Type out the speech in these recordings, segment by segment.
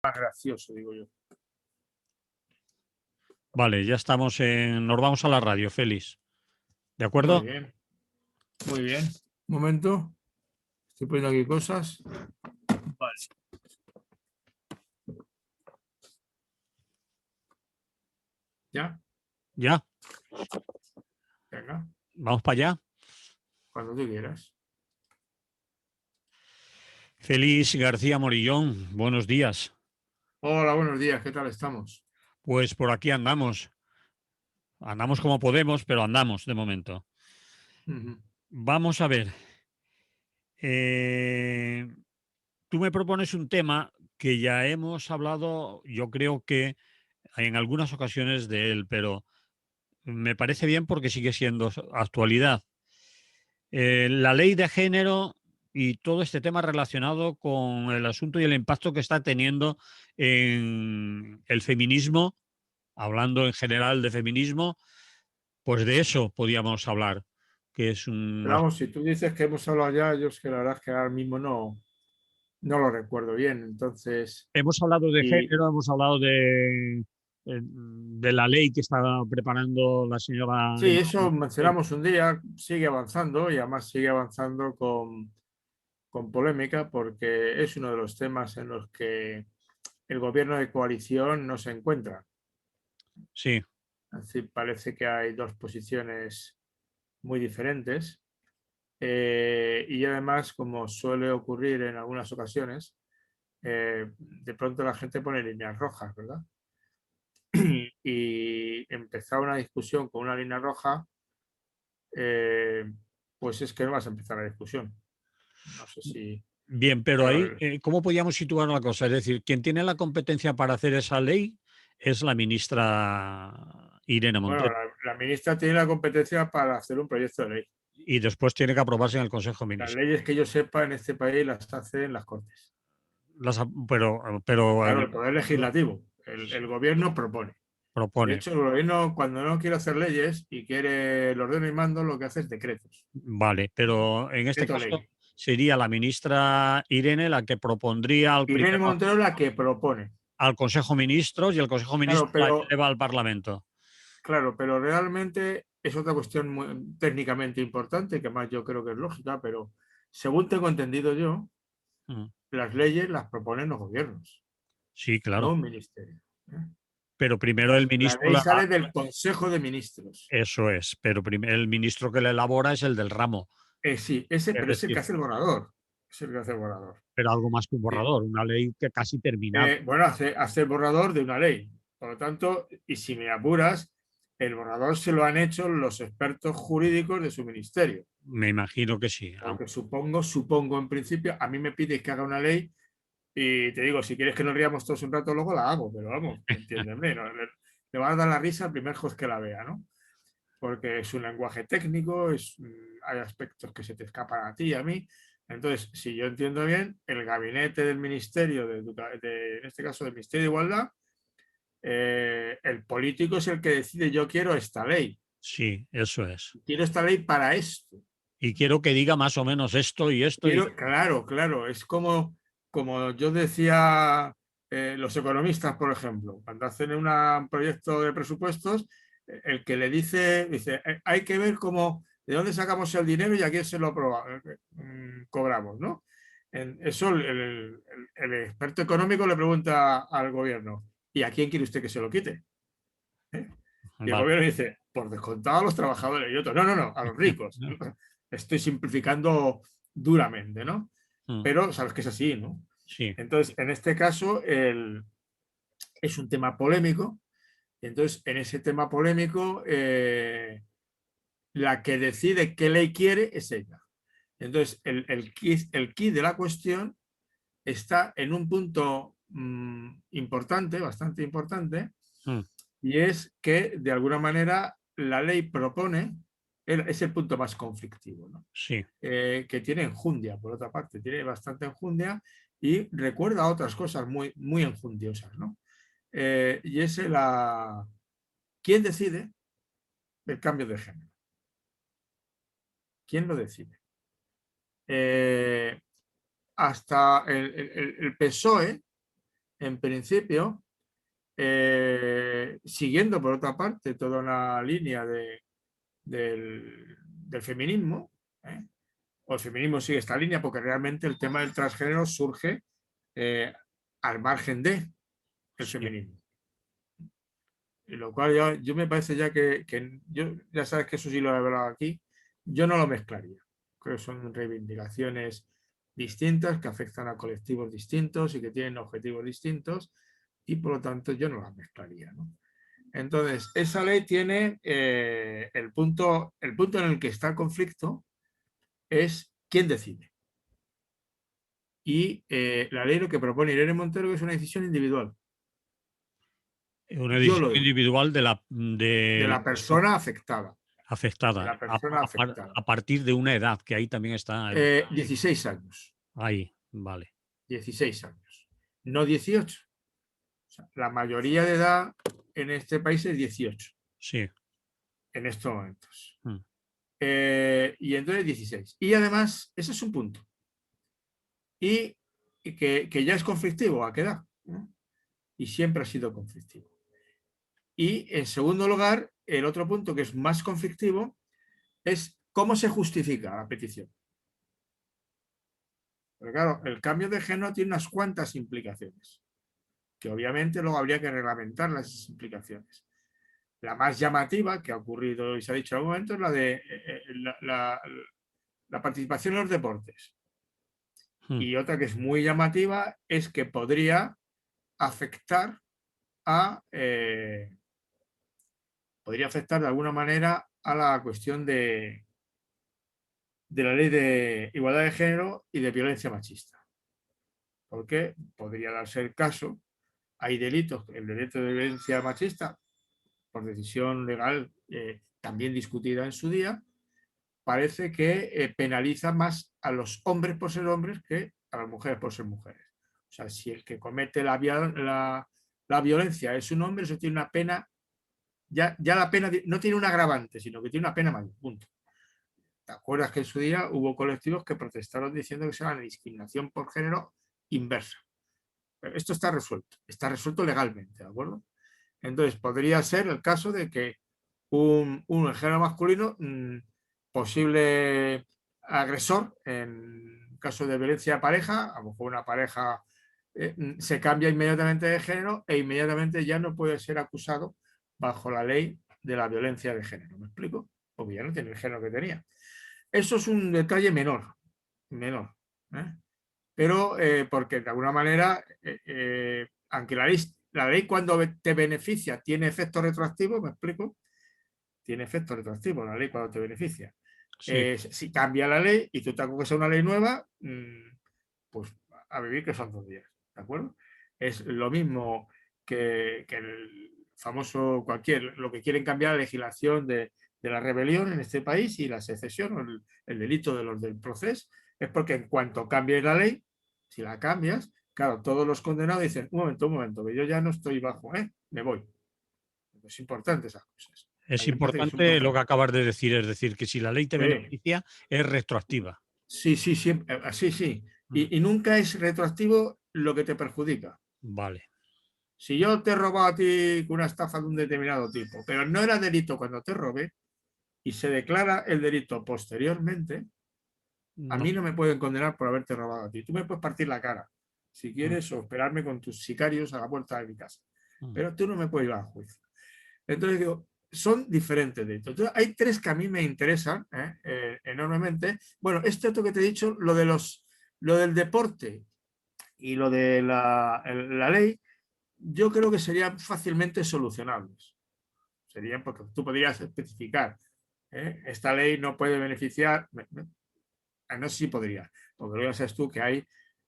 más gracioso, digo yo. Vale, ya estamos nos vamos a la radio, Félix. ¿De acuerdo? Muy bien. Muy bien. Un momento. Estoy poniendo aquí cosas. Vale. ¿Ya? ¿Ya? Venga. ¿Vamos para allá? Cuando tú quieras. Félix García Morillón, buenos días. Hola, buenos días. ¿Qué tal estamos? Pues por aquí andamos. Andamos como podemos, pero andamos de momento. Vamos a ver. Tú me propones un tema que ya hemos hablado, yo creo que en algunas ocasiones de él, pero me parece bien porque sigue siendo actualidad. La ley de género y todo este tema relacionado con el asunto y el impacto que está teniendo en el feminismo, hablando en general de feminismo, pues de eso podíamos hablar, que es Pero vamos, si tú dices que hemos hablado ya, yo es que la verdad es que ahora mismo no lo recuerdo bien. Entonces, hemos hablado de y género, hemos hablado de la ley que está preparando la señora. sí, eso mencionamos un día, sigue avanzando y además sigue avanzando con polémica porque es uno de los temas en los que el gobierno de coalición no se encuentra. Sí, Así parece que hay dos posiciones muy diferentes. Y además, como suele ocurrir en algunas ocasiones, de pronto la gente pone líneas rojas, ¿verdad? Y empezar una discusión con una línea roja, eh, pues es que no vas a empezar la discusión. No sé si... bien, pero ahí, Claro, ¿cómo podíamos situar la cosa? Es decir, quien tiene la competencia para hacer esa ley es la ministra Irene bueno, Montero la ministra tiene la competencia para hacer un proyecto de ley. y después tiene que aprobarse en el Consejo de Las Ministros. leyes que yo sepa en este país las hacen las Cortes. Pero Claro, el Poder Legislativo, el gobierno propone. De propone. hecho, el gobierno, cuando no quiere hacer leyes y quiere el ordeno y mando, lo que hace es decretos. Vale, pero en este Decreto caso ley. sería la ministra Irene la que propondría Irene primero Montero es la que propone. al Consejo de Ministros y el Consejo de Claro, Ministros la pero, eleva al Parlamento. claro, realmente es otra cuestión técnicamente importante, que más yo creo que es lógica, pero según tengo entendido yo, Mm. las leyes las proponen los gobiernos, Sí, no claro. un ministerio. ¿Eh? Pero primero el La ministro ley sale del Consejo de Ministros. eso es, pero el ministro que la elabora es el del ramo. Sí, Es pero es el que decir, hace el borrador. Es el que hace el borrador. pero algo más que un Sí. borrador, una ley que casi terminada. Bueno, hace el borrador de una ley. Por lo tanto, y si me apuras, el borrador se lo han hecho los expertos jurídicos de su ministerio. Me imagino que sí. Porque supongo en principio, a mí me pides que haga una ley y te digo, si quieres que nos riamos todos un rato, luego la hago, pero vamos, entiéndeme, ¿no? Le va a dar la risa al primer juez que la vea, ¿no? Porque es un lenguaje técnico, hay aspectos que se te escapan a ti y a mí. Entonces, si yo entiendo bien, el gabinete del Ministerio, en este caso del Ministerio de Igualdad, el político es el que decide, yo quiero esta ley. Sí, eso es. Quiero esta ley para esto. Y quiero que diga más o menos esto y esto. Claro, es como yo decía, los economistas, por ejemplo, cuando hacen un proyecto de presupuestos, el que le dice, hay que ver de dónde sacamos el dinero y a quién se lo cobramos, ¿no? Eso el experto económico le pregunta al gobierno, ¿y a quién quiere usted que se lo quite? ¿Eh? Y el Vale. gobierno dice, por descontado a los trabajadores y otros, no, a los ricos. Estoy simplificando duramente, ¿no? Mm. Pero sabes que es así, ¿no? Sí, Entonces, en este caso, es un tema polémico. Y entonces, en ese tema polémico, la que decide qué ley quiere es ella. Entonces, el key de la cuestión está en un punto importante, bastante importante, mm, y es que, de alguna manera, la ley propone, es el punto más conflictivo, ¿no? sí. Que tiene enjundia, por otra parte, tiene bastante enjundia y recuerda a otras cosas muy, muy enjundiosas, ¿no? Y es ¿quién decide el cambio de género? ¿Quién lo decide? Hasta el PSOE en principio, siguiendo por otra parte toda una línea del feminismo, o el feminismo sigue esta línea porque realmente el tema del transgénero surge al margen del feminismo. Y lo cual yo me parece ya que yo, ya sabes que eso sí lo he hablado aquí, yo no lo mezclaría. Creo que son reivindicaciones distintas que afectan a colectivos distintos y que tienen objetivos distintos y por lo tanto yo no las mezclaría, ¿no? Entonces, esa ley tiene el punto en el que está el conflicto es quién decide. Y la ley lo que propone Irene Montero es una decisión individual. Una Yo decisión lo digo, individual de de la persona afectada. De afectada, la persona afectada. a partir de una edad, que ahí también está 16 años. ahí, vale. 16 años. No 18. O sea, la mayoría de edad en este país es 18. Sí. En estos momentos. Mm. Y entonces 16. Y además, ese es un punto. Y que ya es conflictivo, ¿a qué edad? ¿No? Y siempre ha sido conflictivo. Y en segundo lugar, el otro punto que es más conflictivo es cómo se justifica la petición. Pero claro, el cambio de género tiene unas cuantas implicaciones, que obviamente luego habría que reglamentar las implicaciones. La más llamativa que ha ocurrido y se ha dicho en algún momento es la de la participación en los deportes. Y otra que es muy llamativa es que podría afectar podría afectar de alguna manera a la cuestión de la ley de igualdad de género y de violencia machista. Porque podría darse el caso, hay delitos, el delito de violencia machista, por decisión legal también discutida en su día, parece que penaliza más a los hombres por ser hombres que a las mujeres por ser mujeres. O sea, si el que comete la violencia es un hombre, eso tiene una pena, ya la pena no tiene un agravante, sino que tiene una pena mayor, punto. ¿Te acuerdas que en su día hubo colectivos que protestaron diciendo que era una discriminación por género inversa? Pero esto está resuelto legalmente, ¿de acuerdo? Entonces, podría ser el caso de que un género masculino, posible agresor en caso de violencia de pareja, a lo mejor una pareja se cambia inmediatamente de género e inmediatamente ya no puede ser acusado bajo la ley de la violencia de género. ¿Me explico? Porque ya no tiene el género que tenía. Eso es un detalle menor, ¿eh? Pero porque de alguna manera, aunque la ley cuando te beneficia tiene efecto retroactivo, ¿me explico? Tiene efecto retroactivo la ley cuando te beneficia. Sí. Si cambia la ley y tú te acoges a una ley nueva, pues a vivir que son 2 días, ¿de acuerdo? Es lo mismo que el famoso lo que quieren cambiar la legislación de la rebelión en este país y la secesión o el delito de los del proceso, es porque en cuanto cambie la ley, si la cambias, claro, todos los condenados dicen, un momento, que yo ya no estoy bajo, me voy. Es importante esas cosas. Es importante lo que acabas de decir, es decir, que si la ley te beneficia, es retroactiva. Sí, sí. Y nunca es retroactivo lo que te perjudica. Vale. Si yo te he robado a ti una estafa de un determinado tipo, pero no era delito cuando te robé y se declara el delito posteriormente, a mí no me pueden condenar por haberte robado a ti. Tú me puedes partir la cara si quieres o esperarme con tus sicarios a la puerta de mi casa, pero tú no me puedes ir a juicio. Entonces digo, son diferentes delitos. Entonces, hay 3 que a mí me interesan enormemente. Bueno, otro que te he dicho, lo del deporte y lo de la ley, yo creo que serían fácilmente solucionables. Serían porque tú podrías especificar, esta ley no puede beneficiar, no sé si podría, porque luego ya sabes tú que hay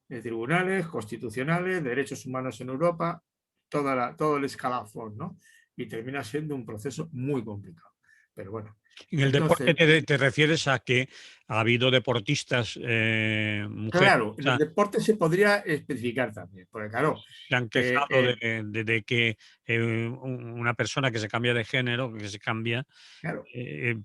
tribunales constitucionales, derechos humanos en Europa, todo el escalafón, ¿no? Y termina siendo un proceso muy complicado. Pero bueno. En el deporte te refieres a que ha habido deportistas mujeres. Claro, en el deporte se podría especificar también, porque claro. Se han quejado de que una persona que se cambia de género, que se cambia, claro,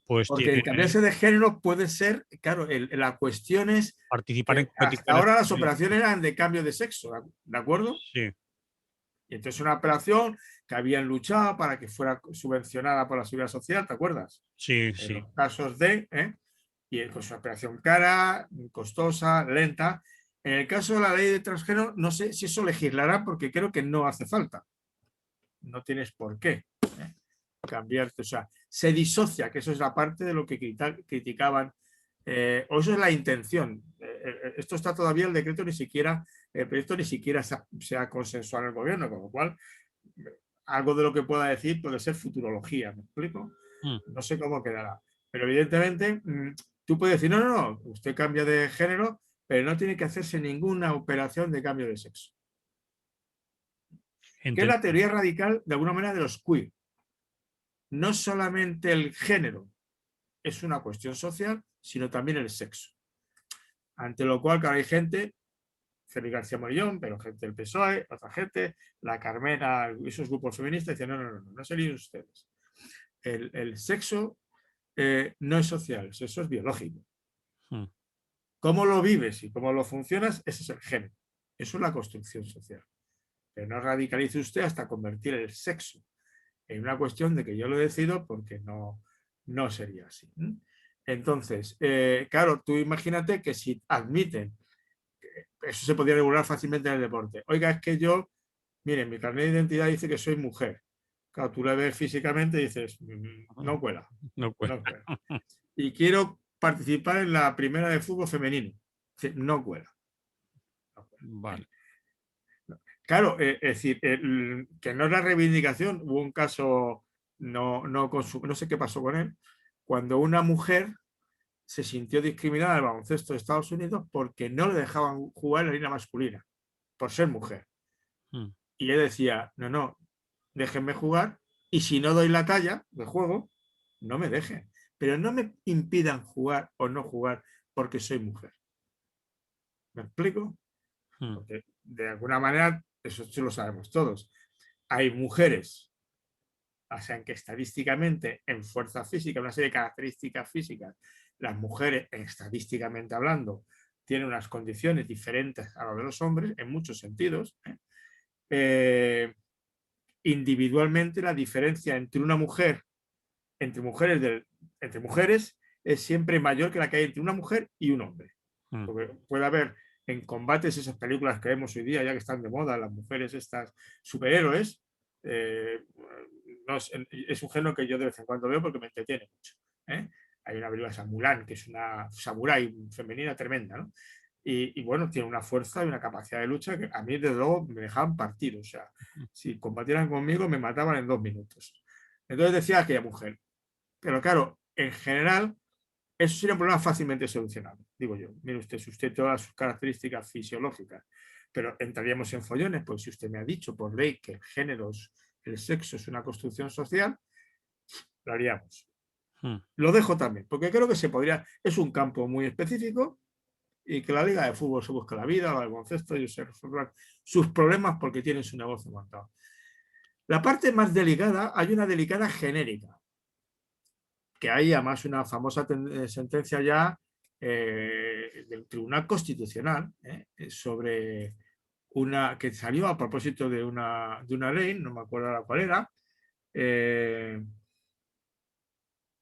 pues porque tiene. el cambiarse de género puede ser, claro, la cuestión es participar en que hasta competiciones. ahora las operaciones eran de cambio de sexo, ¿de acuerdo? Sí. Y entonces una operación que habían luchado para que fuera subvencionada por la Seguridad Social, ¿te acuerdas? Sí, En sí. los casos de, y pues una operación cara, costosa, lenta. En el caso de la ley de transgénero, no sé si eso legislará porque creo que no hace falta. No tienes por qué cambiarte. O sea, se disocia, que eso es la parte de lo que criticaban, o eso es la intención. Esto está todavía el decreto ni siquiera, el proyecto ni siquiera se ha consensuado en el gobierno, con lo cual algo de lo que pueda decir puede ser futurología, ¿me explico? Mm. No sé cómo quedará. Pero evidentemente tú puedes decir, no, no, no, usted cambia de género, pero no tiene que hacerse ninguna operación de cambio de sexo. Que es la Entendido. teoría radical, de alguna manera, de los queer. No solamente el género es una cuestión social, sino también el sexo. Ante lo cual, claro, hay gente, Félix García Morillón, pero gente del PSOE, otra gente, la Carmena, esos grupos feministas, dicen, no, no, no, no, no se líen ustedes. El sexo no es social, eso es biológico. Mm. Cómo lo vives y cómo lo funcionas, ese es el género. Eso es la construcción social. Pero no radicalice usted hasta convertir el sexo en una cuestión de que yo lo decido porque no sería así. Entonces, claro, tú imagínate que si admiten, eso se podría regular fácilmente en el deporte. Oiga, es que yo, miren, mi carnet de identidad dice que soy mujer. Claro, tú la ves físicamente y dices, no cuela, No cuenta. no cuela. Y quiero participar en la primera de fútbol femenino. No cuela. No cuela. Vale. Claro, es decir, que no es la reivindicación, hubo un caso, no sé qué pasó con él, cuando una mujer se sintió discriminada en el baloncesto de Estados Unidos porque no le dejaban jugar en la línea masculina, por ser mujer. Mm. Y él decía, no, no, déjenme jugar y si no doy la talla de juego, no me dejen. Pero no me impidan jugar o no jugar porque soy mujer. ¿Me explico? Mm. Porque de alguna manera, eso sí lo sabemos todos. Hay mujeres, o sea, que estadísticamente en fuerza física, una serie de características físicas, las mujeres, estadísticamente hablando, tienen unas condiciones diferentes a las de los hombres en muchos sentidos. Individualmente, la diferencia entre una mujer, entre mujeres, es siempre mayor que la que hay entre una mujer y un hombre. Mm. Porque puede haber en combates esas películas que vemos hoy día, ya que están de moda, las mujeres estas superhéroes, no es un género que yo de vez en cuando veo porque me entretiene mucho. Hay una película Mulan, que es una samurái femenina tremenda, ¿no? Bueno, tiene una fuerza y una capacidad de lucha que a mí, desde luego, me dejaban partir. O sea, si combatieran conmigo, me mataban en 2 minutos. Entonces decía aquella mujer. Pero claro, en general, eso sería un problema fácilmente solucionable, digo yo. Mire usted, si usted todas sus características fisiológicas, pero entraríamos en follones, pues si usted me ha dicho por ley que el sexo es una construcción social, lo haríamos. Mm. Lo dejo también, porque creo que se podría, es un campo muy específico y que la liga de fútbol se busca la vida, o el baloncesto, y se resuelvan sus problemas porque tienen su negocio montado. La parte más delicada, hay una delicada genérica, que hay además una famosa sentencia ya del Tribunal Constitucional sobre una que salió a propósito de una ley, no me acuerdo ahora cuál era,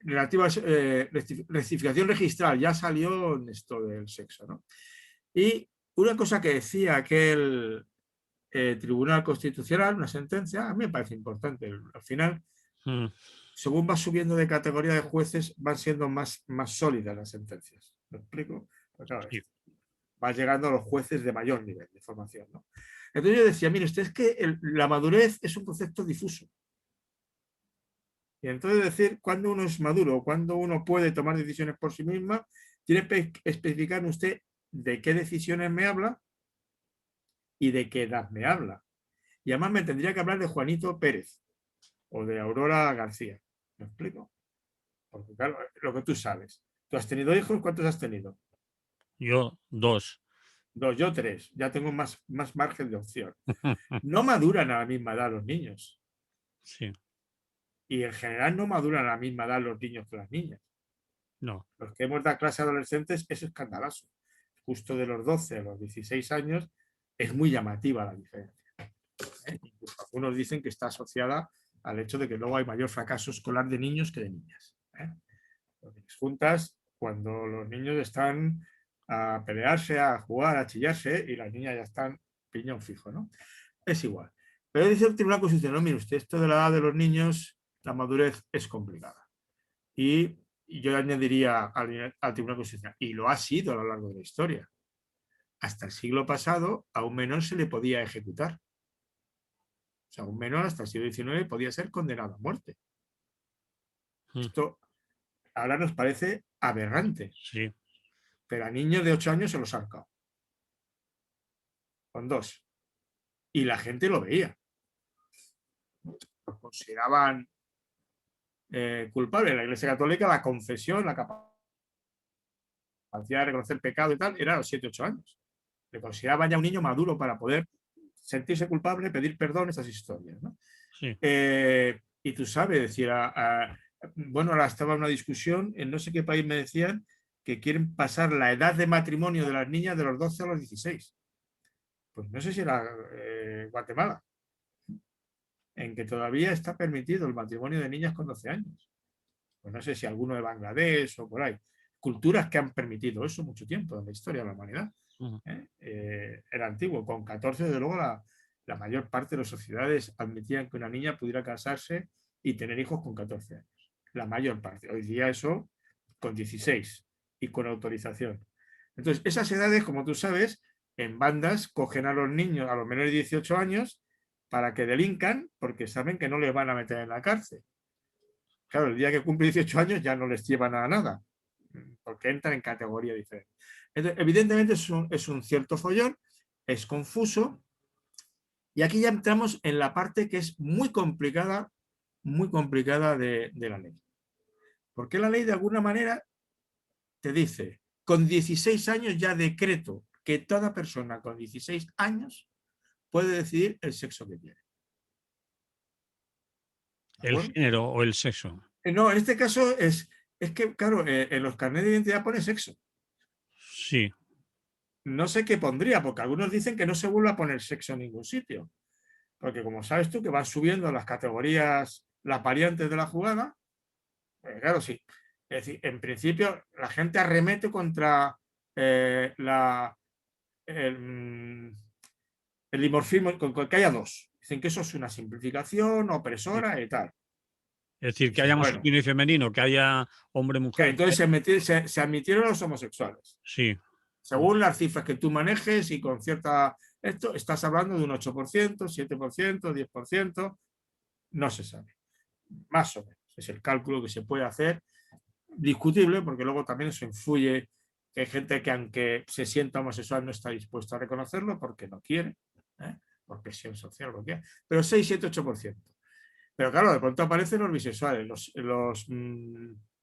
relativa a rectificación registral, ya salió en esto del sexo, ¿no? Y una cosa que decía aquel Tribunal Constitucional, una sentencia, a mí me parece importante, al final, Mm. según va subiendo de categoría de jueces, van siendo más sólidas las sentencias. ¿Me explico? Pues claro, Sí. va llegando a los jueces de mayor nivel de formación, ¿no? Entonces yo decía, mire, usted es que la madurez es un concepto difuso. Y entonces decir cuándo uno es maduro, cuándo uno puede tomar decisiones por sí misma, tiene que especificar usted de qué decisiones me habla y de qué edad me habla. Y además me tendría que hablar de Juanito Pérez o de Aurora García. ¿Me explico? Porque claro, lo que tú sabes. ¿Tú has tenido hijos? ¿Cuántos has tenido? Yo, 2. 2, yo 3. Ya tengo más margen de opción. No maduran a la misma edad los niños. Sí. Y en general no maduran a la misma edad los niños que las niñas. No. Los que hemos dado clase a adolescentes es escandaloso. Justo de los 12 a los 16 años es muy llamativa la diferencia. incluso algunos dicen que está asociada al hecho de que luego hay mayor fracaso escolar de niños que de niñas. Las juntas, cuando los niños están a pelearse, a jugar, a chillarse, y las niñas ya están piñón fijo, ¿no? Es igual. Pero dice el Tribunal Constitucional, no, mire usted, esto de la edad de los niños, la madurez es complicada. Y yo añadiría al Tribunal Constitucional, y lo ha sido a lo largo de la historia. Hasta el siglo pasado a un menor se le podía ejecutar. O sea, un menor hasta el siglo XIX podía ser condenado a muerte. Esto ahora nos parece aberrante. Sí. Pero a niños de 8 años se los han sacado. Con 2. Y la gente lo veía. Lo consideraban culpables. La Iglesia Católica, la confesión, la capacidad de reconocer pecado y tal, era a los 7, 8 años. Le consideraban ya un niño maduro para poder sentirse culpable, pedir perdón, esas historias, ¿no? Sí. Y tú sabes, decir, bueno, ahora estaba una discusión, en no sé qué país me decían que quieren pasar la edad de matrimonio de las niñas de los 12 a los 16. Pues no sé si era Guatemala, en que todavía está permitido el matrimonio de niñas con 12 años. Pues no sé si alguno de Bangladesh o por ahí. Culturas que han permitido eso mucho tiempo en la historia de la humanidad. Era antiguo. Con 14, desde luego, la mayor parte de las sociedades admitían que una niña pudiera casarse y tener hijos con 14 años. La mayor parte. Hoy día eso con 16 y con autorización. Entonces, esas edades, como tú sabes, en bandas cogen a los niños, a los menores de 18 años, para que delincan, porque saben que no les van a meter en la cárcel. Claro, el día que cumple 18 años ya no les llevan a nada, porque entran en categoría diferente. Entonces, evidentemente es un cierto follón, es confuso, y aquí ya entramos en la parte que es muy complicada de la ley. Porque la ley de alguna manera te dice, con 16 años ya decreto que toda persona con 16 años puede decidir el sexo que quiere. ¿El género o el sexo? No, en este caso es que, claro, en los carnets de identidad pone sexo. Sí. No sé qué pondría, porque algunos dicen que no se vuelve a poner sexo en ningún sitio. Porque como sabes tú que van subiendo las categorías, las variantes de la jugada, pues claro, sí. Es decir, en principio la gente arremete contra el dimorfismo, con que haya dos. Dicen que eso es una simplificación Sí. opresora y tal. Es decir, que Dices, haya bueno, masculino y femenino, que haya hombre-mujer. entonces se admitieron los homosexuales. Sí. Según las cifras que tú manejes y con cierta... Esto estás hablando de un 8%, 7%, 10%, no se sabe. Más o menos. Es el cálculo que se puede hacer. Discutible, porque luego también eso influye que hay gente que aunque se sienta homosexual no está dispuesto a reconocerlo porque no quiere, por presión social, lo que quiera. Pero 6, 7, 8%. Pero claro, de pronto aparecen los bisexuales,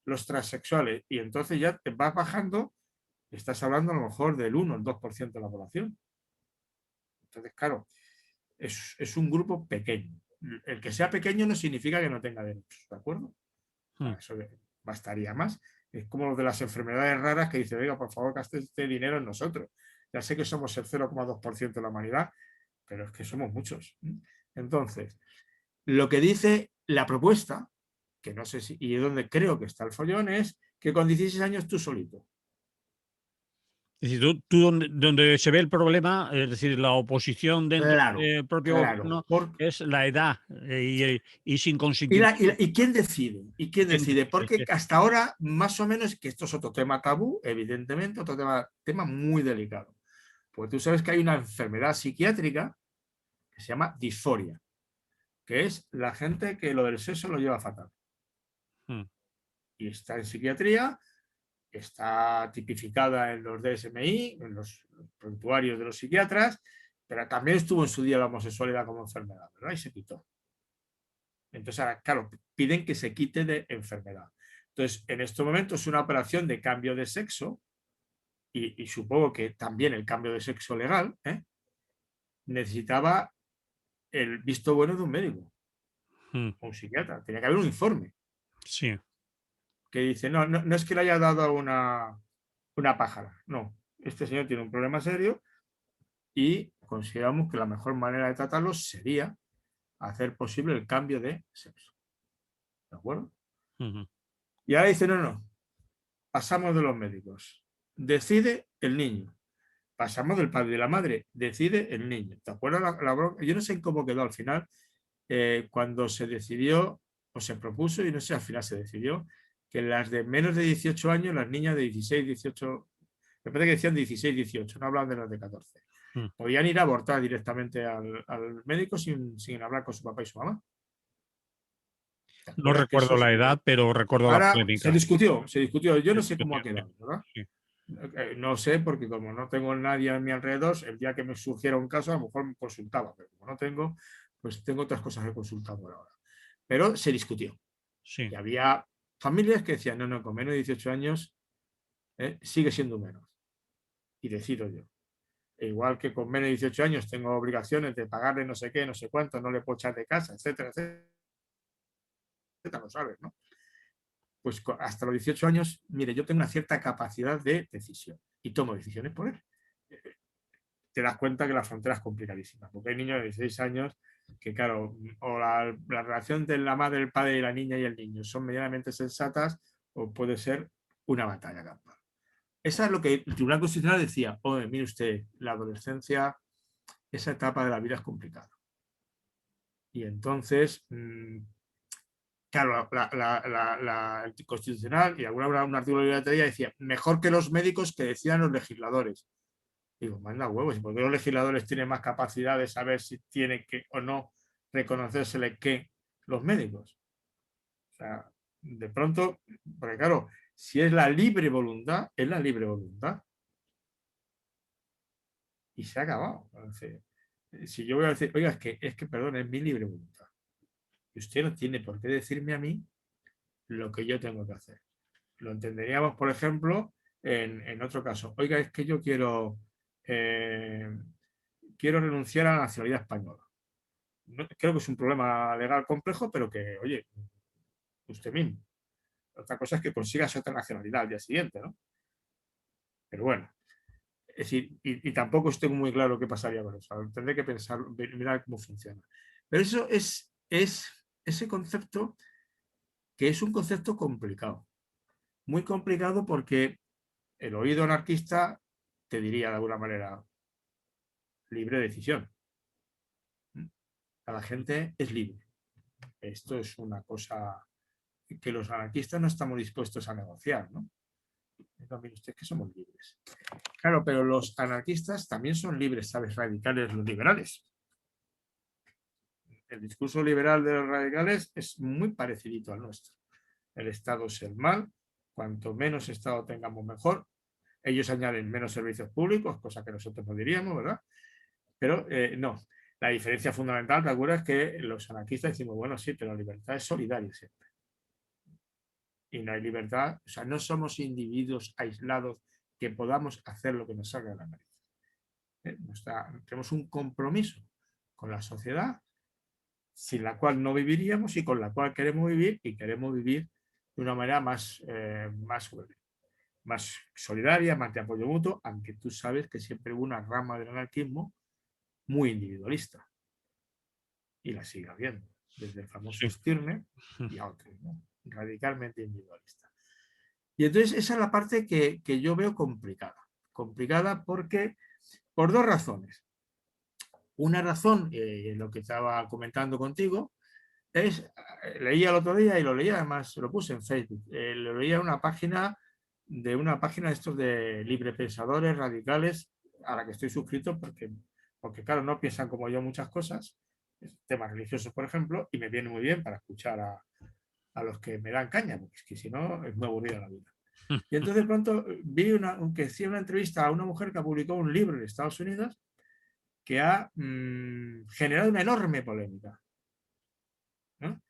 los transexuales, y entonces ya te vas bajando, estás hablando a lo mejor del 1, el 2% de la población. Entonces, claro, es un grupo pequeño. El que sea pequeño no significa que no tenga derechos, ¿de acuerdo? Eso bastaría más. Es como lo de las enfermedades raras que dice, oiga, por favor, gaste este dinero en nosotros. Ya sé que somos el 0,2% de la humanidad, pero es que somos muchos. Entonces, lo que dice la propuesta, que no sé si, y donde creo que está el follón, es que con 16 años tú solito. Es decir, tú donde se ve el problema, es decir, la oposición dentro Claro, del propio claro. gobierno es la edad y sin ¿Y consentimiento. quién decide? ¿Y quién ¿Quién decide? decide? Porque hasta ahora, más o menos, que esto es otro tema tabú, evidentemente, otro tema muy delicado. Porque tú sabes que hay una enfermedad psiquiátrica que se llama disforia, que es la gente que lo del sexo lo lleva fatal. Y está en psiquiatría, está tipificada en los DSM-I, en los prontuarios de los psiquiatras, pero también estuvo en su día la homosexualidad como enfermedad, ¿verdad? Y se quitó. Entonces, ahora, claro, piden que se quite de enfermedad. Entonces, en estos momentos es una operación de cambio de sexo, y supongo que también el cambio de sexo legal, necesitaba el visto bueno de un médico o un psiquiatra. Tenía que haber un informe Sí. que dice, no es que le haya dado una pájara, no. Este señor tiene un problema serio y consideramos que la mejor manera de tratarlo sería hacer posible el cambio de sexo. ¿De acuerdo? Ujú. Y ahora dice, no, pasamos de los médicos. Decide el niño. Pasamos del padre y de la madre. Decide el niño. ¿Te acuerdas la broma? Yo no sé cómo quedó al final, cuando se decidió o se propuso, y no sé, al final se decidió, que las de menos de 18 años, las niñas de 16, 18, me parece que decían 16, 18, no hablaban de las de 14. Mm. Podían ir a abortar directamente al médico sin hablar con su papá y su mamá. ¿Te No acuerdas que eso recuerdo la se... edad, pero recuerdo la Ahora se polémica. discutió, se discutió. Yo Se no sé cómo discutió, ha quedado, ¿verdad? sí. No sé, porque como no tengo nadie a mi alrededor, el día que me surgiera un caso, a lo mejor me consultaba, pero como no tengo, pues tengo otras cosas que consultar por ahora. Pero se discutió. Sí. Y había familias que decían, no, con menos de 18 años sigue siendo menor. Y decido yo. E igual que con menos de 18 años tengo obligaciones de pagarle no sé qué, no sé cuánto, no le puedo echar de casa, etcétera, etcétera, lo sabes, ¿no? Pues hasta los 18 años, mire, yo tengo una cierta capacidad de decisión y tomo decisiones por él. Te das cuenta que la frontera es complicadísima, porque hay niños de 16 años que, claro, o la relación de la madre, el padre y la niña y el niño son medianamente sensatas, o puede ser una batalla campal. Eso es lo que el Tribunal Constitucional decía. Oye, mire usted, la adolescencia, esa etapa de la vida es complicada. Y entonces, claro, el Constitucional y un artículo de la teoría decía, mejor que los médicos, que decidan los legisladores. Digo, manda huevos, ¿y por qué los legisladores tienen más capacidad de saber si tiene que o no reconocérsele que los médicos? O sea, de pronto, porque claro, si es la libre voluntad, es la libre voluntad. Y se ha acabado. Entonces, si yo voy a decir, oiga, es que, perdón, es mi libre voluntad. Y usted no tiene por qué decirme a mí lo que yo tengo que hacer. Lo entenderíamos, por ejemplo, en otro caso. Oiga, es que yo quiero renunciar a la nacionalidad española. No, creo que es un problema legal complejo, pero que, oye, usted mismo. Otra cosa es que consigas otra nacionalidad al día siguiente, ¿no? Pero bueno, es decir, y tampoco estoy muy claro qué pasaría con eso. Tendré que pensar, mirar cómo funciona. Pero eso es ese concepto, que es un concepto complicado. Muy complicado, porque el oído anarquista te diría de alguna manera libre decisión. La gente es libre. Esto es una cosa que los anarquistas no estamos dispuestos a negociar, ¿no? También ustedes que somos libres. Claro, pero los anarquistas también son libres, ¿sabes? Radicales, los liberales. El discurso liberal de los radicales es muy parecido al nuestro. El Estado es el mal, cuanto menos Estado tengamos mejor. Ellos añaden menos servicios públicos, cosa que nosotros no diríamos, ¿verdad? Pero no. La diferencia fundamental, ¿te acuerdas? Es que los anarquistas decimos, bueno, sí, pero la libertad es solidaria siempre. Y no hay libertad, o sea, no somos individuos aislados que podamos hacer lo que nos salga de la nariz. Tenemos un compromiso con la sociedad, sin la cual no viviríamos y con la cual queremos vivir, y queremos vivir de una manera más solidaria, más de apoyo mutuo, aunque tú sabes que siempre hubo una rama del anarquismo muy individualista, y la sigue habiendo, desde el famoso Sí. Stirner y a otros, ¿no? Radicalmente individualista. Y entonces esa es la parte que yo veo complicada. Complicada porque, por dos razones. Una razón, lo que estaba comentando contigo, es, leía el otro día, y lo leía, además lo puse en Facebook, lo leía una página de estos de librepensadores radicales, a la que estoy suscrito, porque claro, no piensan como yo muchas cosas, temas religiosos, por ejemplo, y me viene muy bien para escuchar a los que me dan caña, porque es que si no es muy aburrida la vida. Y entonces de pronto vi que hacía una entrevista a una mujer que publicó un libro en Estados Unidos que ha generado una enorme polémica, ¿no?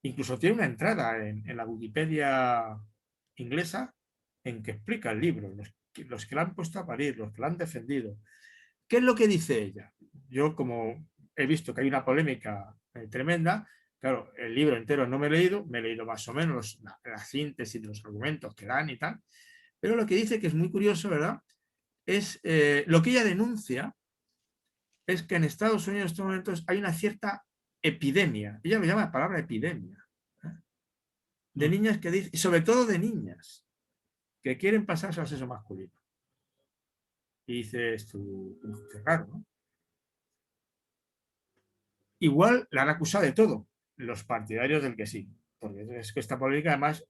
Incluso tiene una entrada en la Wikipedia inglesa en que explica el libro, los que la han puesto a parir, los que la han defendido. ¿Qué es lo que dice ella? Yo, como he visto que hay una polémica tremenda, claro, el libro entero no me he leído más o menos la síntesis de los argumentos que dan y tal, pero lo que dice, que es muy curioso, ¿verdad? Es lo que ella denuncia, es que en Estados Unidos en estos momentos hay una cierta epidemia, ella lo llama la palabra epidemia, de niñas que dicen, y sobre todo de niñas, que quieren pasarse al sexo masculino. Y dices tú, qué raro, ¿no? Igual la han acusado de todo, los partidarios del que sí, porque es que esta política además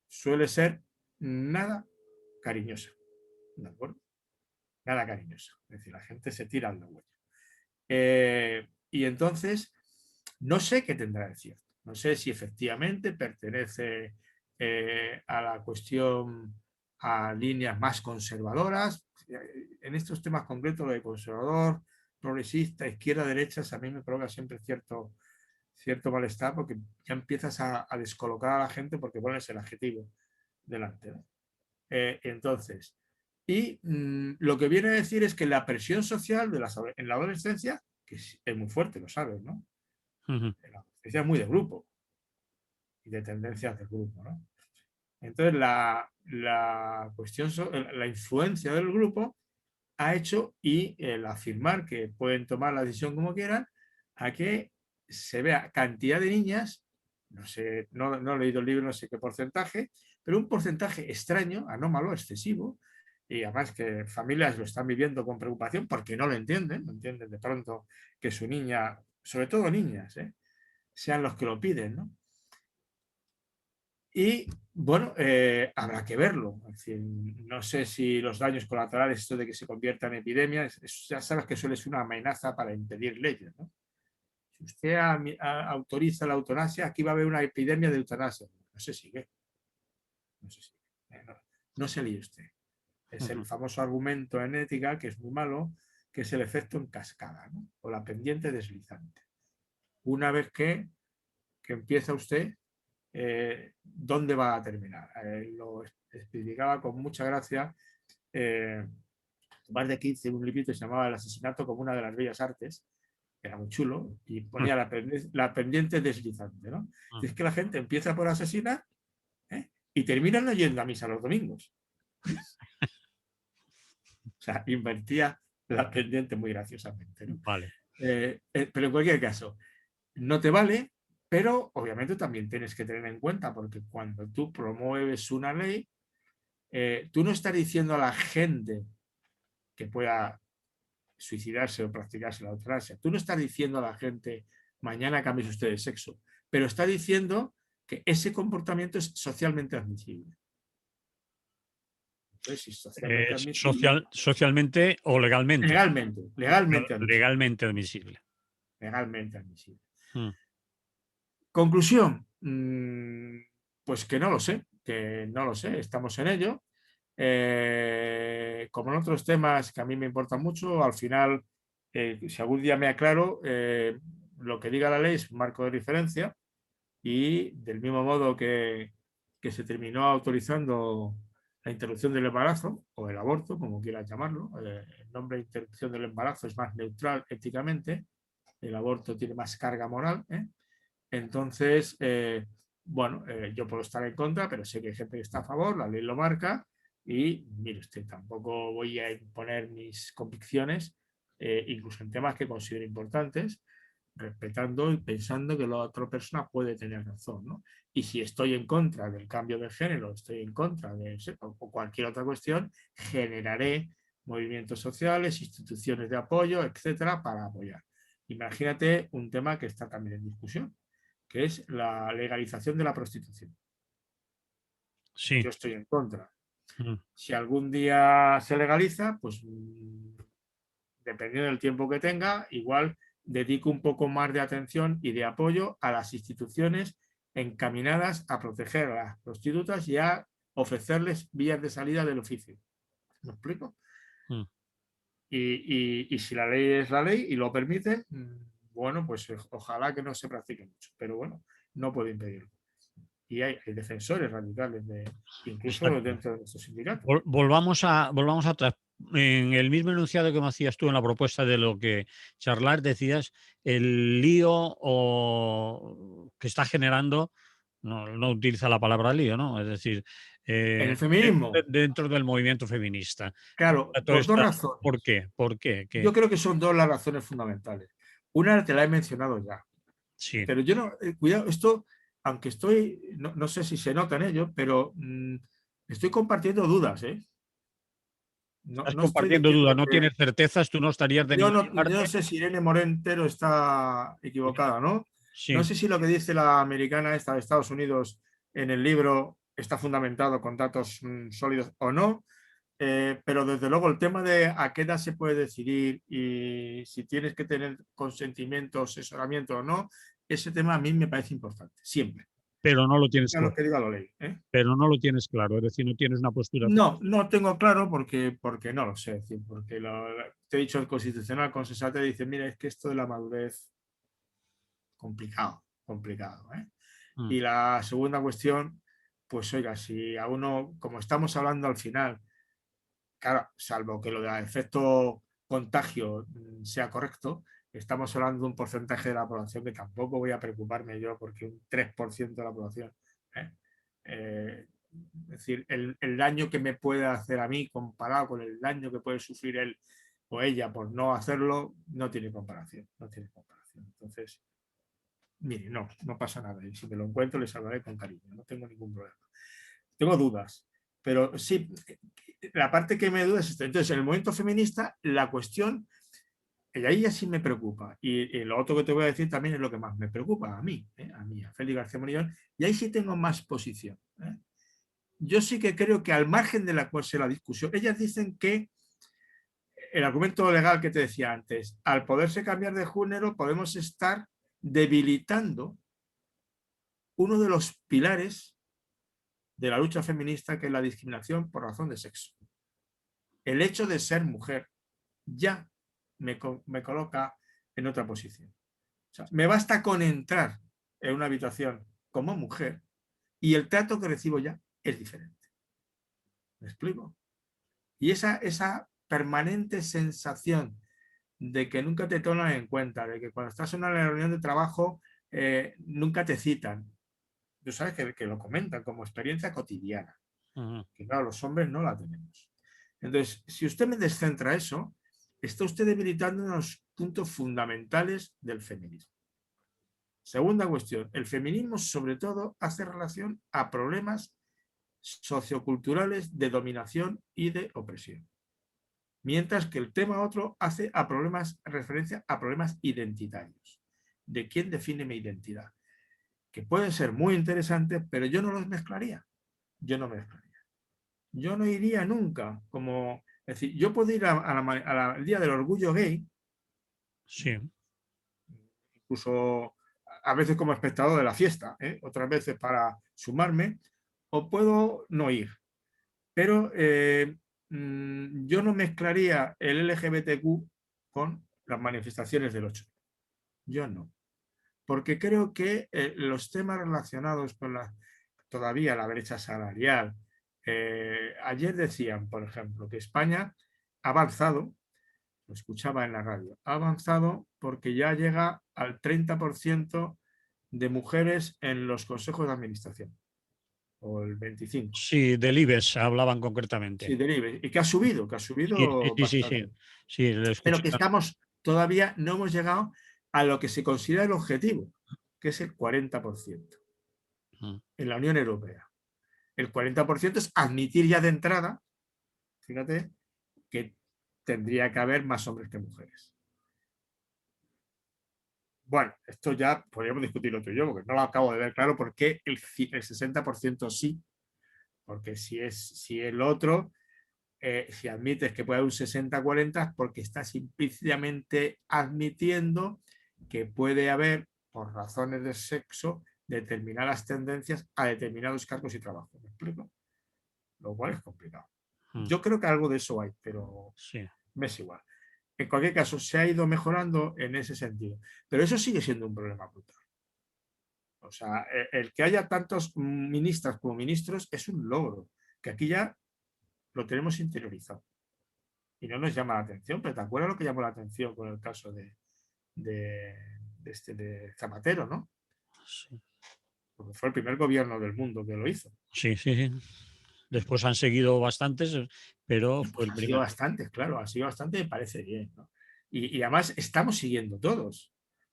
suele ser nada cariñosa, ¿de acuerdo? Nada cariñosa, es decir, la gente se tira al huevo. Y entonces, no sé qué tendrá de cierto, no sé si efectivamente pertenece a la cuestión a líneas más conservadoras. En estos temas concretos, lo de conservador, progresista, izquierda, derecha, a mí me provoca siempre cierto malestar porque ya empiezas a descolocar a la gente porque pones el adjetivo delante, ¿no? Entonces, y lo que viene a decir es que la presión social en la adolescencia, que es muy fuerte, lo sabes, ¿no? Uh-huh. La adolescencia es muy de grupo y de tendencias de grupo, ¿no? Entonces, la cuestión, la influencia del grupo ha hecho, y el afirmar que pueden tomar la decisión como quieran, a que se vea cantidad de niñas, no sé, no he leído el libro, no sé qué porcentaje, pero un porcentaje extraño, anómalo, excesivo, y además que familias lo están viviendo con preocupación porque no entienden de pronto que su niña, sobre todo niñas, sean los que lo piden, ¿no? Y bueno, habrá que verlo. Es decir, no sé si los daños colaterales, esto de que se convierta en epidemia, ya sabes que suele ser una amenaza para impedir leyes, ¿no? Si usted autoriza la eutanasia, aquí va a haber una epidemia de eutanasia. No se sigue. No se sigue. No se lee usted. Es el famoso argumento en ética, que es muy malo, que es el efecto en cascada, ¿no? O la pendiente deslizante. Una vez que empieza usted, dónde va a terminar. Lo explicaba con mucha gracia más de 15, un librito que se llamaba El asesinato como una de las bellas artes, que era muy chulo, y ponía la pendiente deslizante, ¿no? Es que la gente empieza por asesinar y terminan no yendo a misa los domingos. O sea, invertía la pendiente muy graciosamente, ¿no? Vale. Pero en cualquier caso, no te vale, pero obviamente también tienes que tener en cuenta, porque cuando tú promueves una ley, tú no estás diciendo a la gente que pueda suicidarse o practicarse la eutanasia, tú no estás diciendo a la gente mañana cambies usted de sexo, pero está diciendo que ese comportamiento es socialmente admisible. Entonces, si es socialmente admisible, socialmente o legalmente. Legalmente admisible. Legalmente admisible. Legalmente admisible. Conclusión, pues que no lo sé, estamos en ello. Como en otros temas que a mí me importan mucho, al final, si algún día me aclaro, lo que diga la ley es un marco de referencia, y del mismo modo que se terminó autorizando la interrupción del embarazo o el aborto, como quieras llamarlo, el nombre de interrupción del embarazo es más neutral éticamente, el aborto tiene más carga moral, entonces, bueno, yo puedo estar en contra, pero sé que hay gente que está a favor, la ley lo marca, y mire usted, tampoco voy a imponer mis convicciones, incluso en temas que considero importantes, respetando y pensando que la otra persona puede tener razón, ¿no? Y si estoy en contra del cambio de género, estoy en contra de o cualquier otra cuestión, generaré movimientos sociales, instituciones de apoyo, etcétera, para apoyar. Imagínate un tema que está también en discusión, que es la legalización de la prostitución. Sí. Yo estoy en contra. Si algún día se legaliza, pues dependiendo del tiempo que tenga, igual dedico un poco más de atención y de apoyo a las instituciones encaminadas a proteger a las prostitutas y a ofrecerles vías de salida del oficio. ¿Me explico? Y si la ley es la ley y lo permite, bueno, pues ojalá que no se practique mucho, pero bueno, no puedo impedirlo. Y hay defensores radicales, incluso dentro de nuestros sindicatos. Volvamos atrás. En el mismo enunciado que me hacías tú en la propuesta de lo que charlar, decías el lío que está generando, no utiliza la palabra lío, ¿no? Es decir, en el feminismo. Dentro del movimiento feminista. Claro, por dos razones. ¿Por qué? Yo creo que son dos las razones fundamentales. Una te la he mencionado ya. Sí. Pero yo no, cuidado, esto, aunque estoy, no sé si se nota en ello, pero estoy compartiendo dudas, ¿eh? Estás No estoy compartiendo dudas, diciendo no que tienes certezas, tú no estarías de ninguna yo no parte. sé si Irene Morentero está equivocada, ¿no? No Sí, sé si lo que dice la americana esta de Estados Unidos en el libro está fundamentado con datos sólidos o no, pero desde luego el tema de a qué edad se puede decidir y si tienes que tener consentimiento, asesoramiento o no, ese tema a mí me parece importante, siempre. pero no lo tienes Diga lo claro. que diga la ley. ¿Eh? Pero no lo tienes claro, es decir, no tienes una postura. No, no tengo claro porque no lo sé, es decir, porque te he dicho el Constitucional con Sensate dice, mira, es que esto de la madurez, complicado, complicado. ¿Eh? Mm. Y la segunda cuestión, pues oiga, si a uno, como estamos hablando al final, claro, salvo que lo de efecto contagio sea correcto, estamos hablando de un porcentaje de la población que tampoco voy a preocuparme yo porque un 3% de la población. ¿Eh? Es decir, el daño que me puede hacer a mí comparado con el daño que puede sufrir él o ella por no hacerlo, no tiene comparación. No tiene comparación. Entonces, mire, no pasa nada. Y si me lo encuentro, les hablaré con cariño. No tengo ningún problema. Tengo dudas, pero sí, la parte que me duda es esta. Entonces, en el movimiento feminista, la cuestión, y ahí ya sí me preocupa. Y lo otro que te voy a decir también es lo que más me preocupa a mí, a Félix García Morillón, y ahí sí tengo más posición. ¿Eh? Yo sí que creo que al margen de la cual sea la discusión, ellas dicen que el argumento legal que te decía antes, al poderse cambiar de género, podemos estar debilitando uno de los pilares de la lucha feminista, que es la discriminación por razón de sexo. El hecho de ser mujer ya me coloca en otra posición. O sea, me basta con entrar en una habitación como mujer y el trato que recibo ya es diferente. ¿Me explico? Y esa permanente sensación de que nunca te toman en cuenta, de que cuando estás en una reunión de trabajo nunca te citan. Tú sabes que lo comentan como experiencia cotidiana, Ujú. que claro, los hombres no la tenemos. Entonces, si usted me descentra eso, está usted debilitando unos puntos fundamentales del feminismo. Segunda cuestión, el feminismo sobre todo hace relación a problemas socioculturales de dominación y de opresión. Mientras que el tema otro hace a problemas, referencia a problemas identitarios. ¿De quién define mi identidad? Que pueden ser muy interesantes, pero yo no los mezclaría. Yo no mezclaría. Yo no iría nunca como... Es decir, yo puedo ir al Día del Orgullo Gay, Sí. incluso a veces como espectador de la fiesta, otras veces para sumarme, o puedo no ir. Pero yo no mezclaría el LGBTQ con las manifestaciones del 8. Yo no. Porque creo que los temas relacionados con todavía la brecha salarial, ayer decían, por ejemplo, que España ha avanzado, lo escuchaba en la radio, ha avanzado porque ya llega al 30% de mujeres en los consejos de administración, o el 25%. Sí, del IBEX hablaban Sí, concretamente. derive. Y que ha Sí, sí, subido sí, sí, sí. bastante. Sí, lo Pero escuché. que estamos, todavía no hemos llegado a lo que se considera el objetivo, que es el 40% Mm. en la Unión Europea. El 40% es admitir ya de entrada, fíjate, que tendría que haber más hombres que mujeres. Bueno, esto ya podríamos discutirlo tú y yo, porque no lo acabo de ver claro por qué el 60% sí, porque si el otro, si admites que puede haber un 60-40, porque estás implícitamente admitiendo que puede haber, por razones de sexo, determinadas tendencias a determinados cargos y trabajos. ¿Me explico? Lo cual es complicado. Mm. Yo creo que algo de eso hay, pero Sí. me es igual. En cualquier caso, se ha ido mejorando en ese sentido. Pero eso sigue siendo un problema brutal. O sea, el que haya tantos ministras como ministros es un logro, que aquí ya lo tenemos interiorizado. Y no nos llama la atención, pero ¿te acuerdas lo que llamó la atención con el caso de, de Zapatero, ¿no? Sí. Porque fue el primer gobierno del mundo que lo hizo. Sí, sí, sí. Después han seguido bastantes, pero fue Pues el ha sido primero. bastante, claro, ha sido bastante, me parece bien, ¿no? Y además estamos siguiendo todos.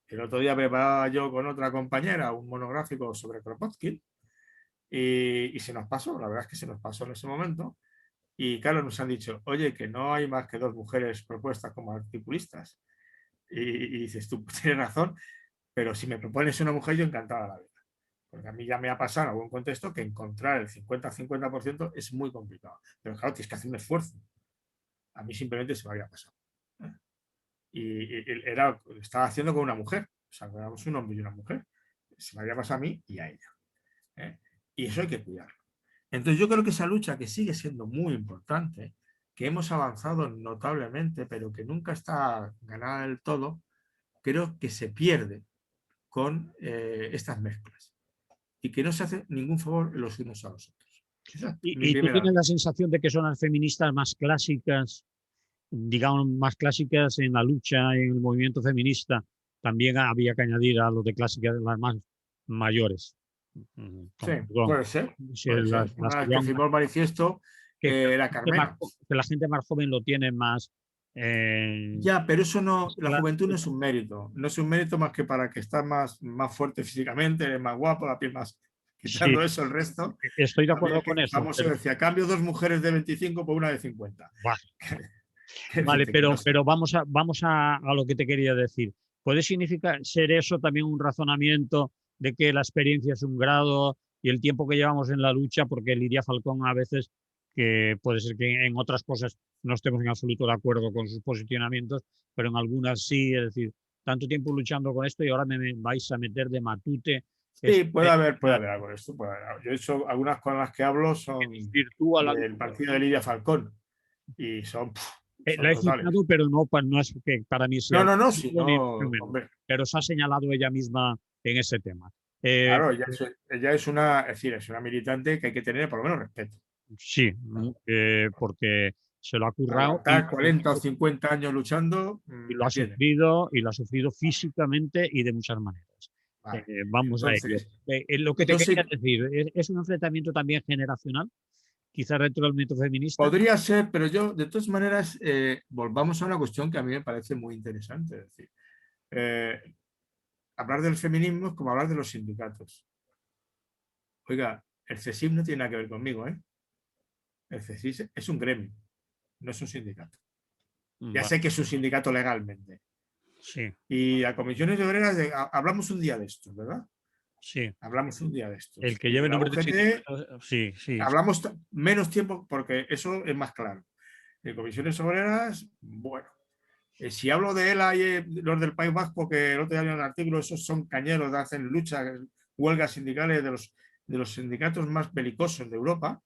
El otro día preparaba yo con otra compañera un monográfico sobre Kropotkin y se nos pasó, la verdad es que se nos pasó en ese momento. Y claro, nos han dicho, oye, que no hay más que 2 mujeres propuestas como articulistas. Y dices, tú tienes razón, pero si me propones una mujer, yo encantada la vida. Porque a mí ya me ha pasado en algún contexto que encontrar el 50-50% es muy complicado. Pero claro, tienes que hacer un esfuerzo. A mí simplemente se me había pasado. ¿Eh? Estaba haciendo con una mujer. O sea, éramos un hombre y una mujer. Se me había pasado a mí y a ella. ¿Eh? Y eso hay que cuidarlo. Entonces yo creo que esa lucha que sigue siendo muy importante, que hemos avanzado notablemente, pero que nunca está ganada del todo, creo que se pierde con estas mezclas y que no se hace ningún favor los unos a los otros. Esa es mi Y tú primera tienes la opinión. sensación de que son las feministas más clásicas, digamos, más clásicas en la lucha, en el movimiento feminista. También había que añadir a los de clásicas las más mayores. Sí, Perdón, puede ser, sí, puede ser. las Una que vez que llevan firmó el manifiesto, que era Carmena. la gente más joven lo tiene más Ya, pero eso no, la claro. juventud no es un mérito. No es un mérito más que para que estás más fuerte físicamente, eres más guapo, la piel más. Sí, Quitando eso, el resto, estoy de había acuerdo con que, eso, famoso pero decía, cambio 2 mujeres de 25 por una de 50. Que vale, decirte que no sé. pero vamos a lo que te quería decir. ¿Puede significar ser eso también un razonamiento de que la experiencia es un grado y el tiempo que llevamos en la lucha? Porque Lidia Falcón a veces, que puede ser que en otras cosas no estemos en absoluto de acuerdo con sus posicionamientos, pero en algunas sí, es decir, tanto tiempo luchando con esto y ahora me vais a meter de matute. Sí, Este, puede haber algo de esto. Puede haber algo. Yo he hecho algunas con las que hablo que son desvirtúa la del lucha. partido de Lidia Falcón y son La he brutales. citado, pero no, no es que para mí sea No, el no, no, sí, punto ni mucho no, menos, hombre. pero se ha señalado ella misma en ese tema. Eh, Claro, ella es una, es decir, es una militante que hay que tener por lo menos respeto. sí, Claro. porque se lo ha currado Aguantar 40 o 50 años luchando, y ¿me entiendes? y lo ha sufrido físicamente y de muchas maneras. Vale. Vamos a ello. Entonces, Lo que te yo quería sí, decir, es un enfrentamiento también generacional, quizás dentro del movimiento feminista. podría ser, pero yo, de todas maneras, volvamos a una cuestión que a mí me parece muy interesante. Es decir, eh, hablar del feminismo es como hablar de los sindicatos. Oiga, el CESIF no tiene nada que ver conmigo, ¿eh? El CESIF es un gremio, no es un sindicato. Ya Vale, sé que es un sindicato legalmente. sí, Y a comisiones de obreras hablamos un día de estos, ¿verdad? sí. Hablamos un día de El estos. que Y de lleve la nombre de UGT sindicato, sí, sí. hablamos menos tiempo porque eso es más claro. De comisiones obreras, bueno. Si hablo de ELA y los del País Vasco, que el otro día había un artículo, esos son cañeros, hacen luchas, huelgas sindicales de los sindicatos más belicosos de Europa.